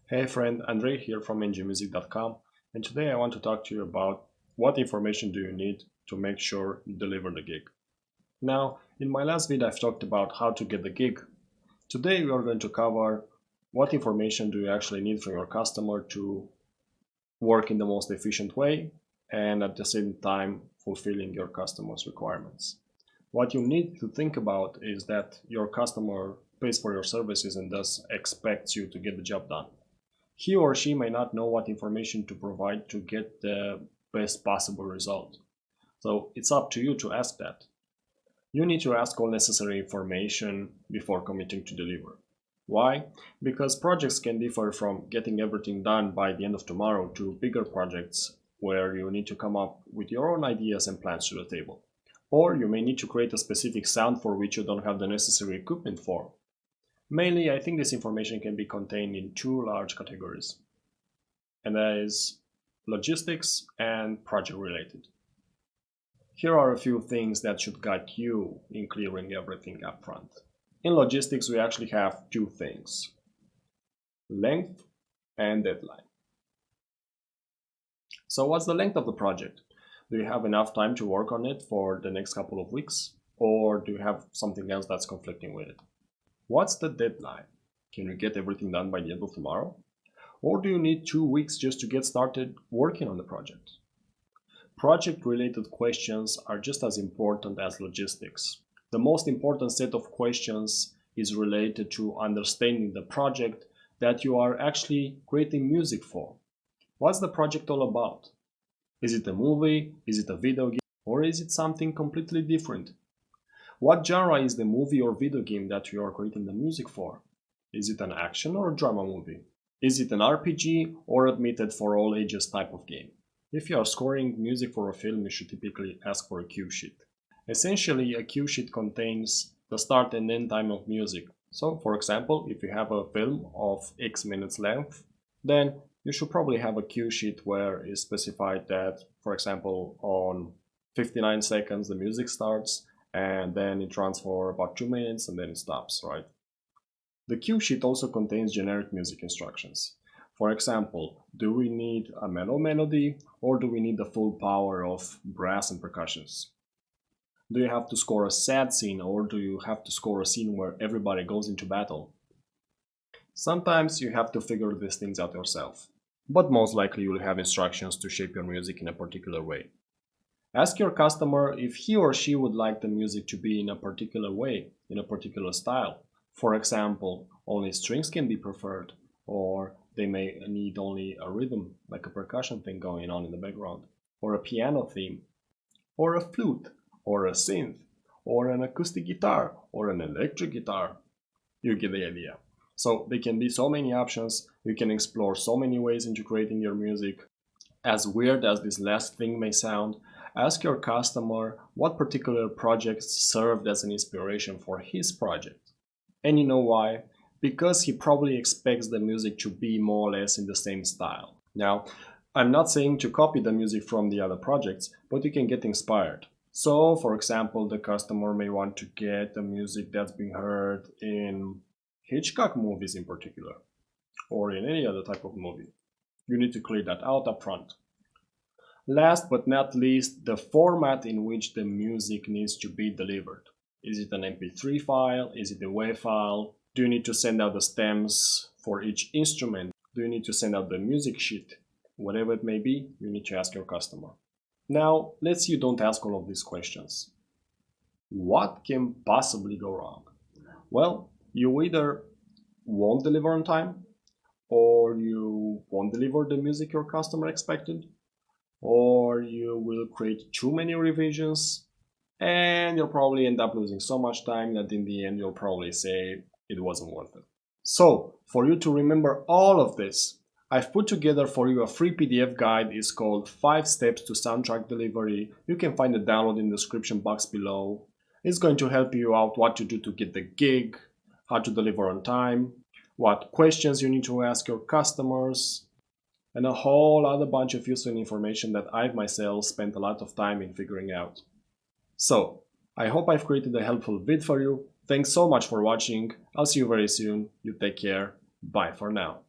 Hey friend, Andrei here from ngmusic.com, and today I want to talk to you about what information do you need to make sure you deliver the gig. Now, in my last video I've talked about how to get the gig. Today we are going to cover what information do you actually need from your customer to work in the most efficient way and at the same time fulfilling your customer's requirements. What you need to think about is that your customer pays for your services and thus expects you to get the job done. He or she may not know what information to provide to get the best possible result. So it's up to you to ask that. You need to ask all necessary information before committing to deliver. Why? Because projects can differ from getting everything done by the end of tomorrow to bigger projects where you need to come up with your own ideas and plans to the table. Or you may need to create a specific sound for which you don't have the necessary equipment for. Mainly, I think this information can be contained in two large categories, and that is logistics and project related. Here are a few things that should guide you in clearing everything up front. In logistics, we actually have two things: length and deadline. So what's the length of the project? Do you have enough time to work on it for the next couple of weeks? Or do you have something else that's conflicting with it? What's the deadline? Can you get everything done by the end of tomorrow? Or do you need 2 weeks just to get started working on the project? Project-related questions are just as important as logistics. The most important set of questions is related to understanding the project that you are actually creating music for. What's the project all about? Is it a movie? Is it a video game? Or is it something completely different? What genre is the movie or video game that you are creating the music for? Is it an action or a drama movie? Is it an RPG or admitted for all ages type of game? If you are scoring music for a film, you should typically ask for a cue sheet. Essentially, a cue sheet contains the start and end time of music. So, for example, if you have a film of X minutes length, then you should probably have a cue sheet where it's specified that, for example, on 59 seconds the music starts, and then it runs for about 2 minutes and then it stops, right? The cue sheet also contains generic music instructions. For example, do we need a metal melody or do we need the full power of brass and percussions? Do you have to score a sad scene or do you have to score a scene where everybody goes into battle? Sometimes you have to figure these things out yourself, but most likely you'll have instructions to shape your music in a particular way. Ask your customer if he or she would like the music to be in a particular way, in a particular style. For example, only strings can be preferred, or they may need only a rhythm, like a percussion thing going on in the background, or a piano theme, or a flute, or a synth, or an acoustic guitar, or an electric guitar. You get the idea. So there can be so many options, you can explore so many ways into creating your music. As weird as this last thing may sound, ask your customer what particular projects served as an inspiration for his project. And you know why? Because he probably expects the music to be more or less in the same style. Now, I'm not saying to copy the music from the other projects, but you can get inspired. So, for example, the customer may want to get the music that's been heard in Hitchcock movies in particular, or in any other type of movie. You need to clear that out up front. Last but not least, the format in which the music needs to be delivered. Is it an MP3 file? Is it a WAV file? Do you need to send out the stems for each instrument? Do you need to send out the music sheet? Whatever it may be, you need to ask your customer. Now, let's say you don't ask all of these questions. What can possibly go wrong? Well, you either won't deliver on time, or you won't deliver the music your customer expected, or you will create too many revisions and you'll probably end up losing so much time that in the end you'll probably say it wasn't worth it. So, for you to remember all of this, I've put together for you a free PDF guide. It's called 5 Steps to Soundtrack Delivery. You can find the download in the description box below. It's going to help you out what to do to get the gig, how to deliver on time, what questions you need to ask your customers, and a whole other bunch of useful information that I've myself spent a lot of time in figuring out. So, I hope I've created a helpful vid for you. Thanks so much for watching. I'll see you very soon. You take care. Bye for now.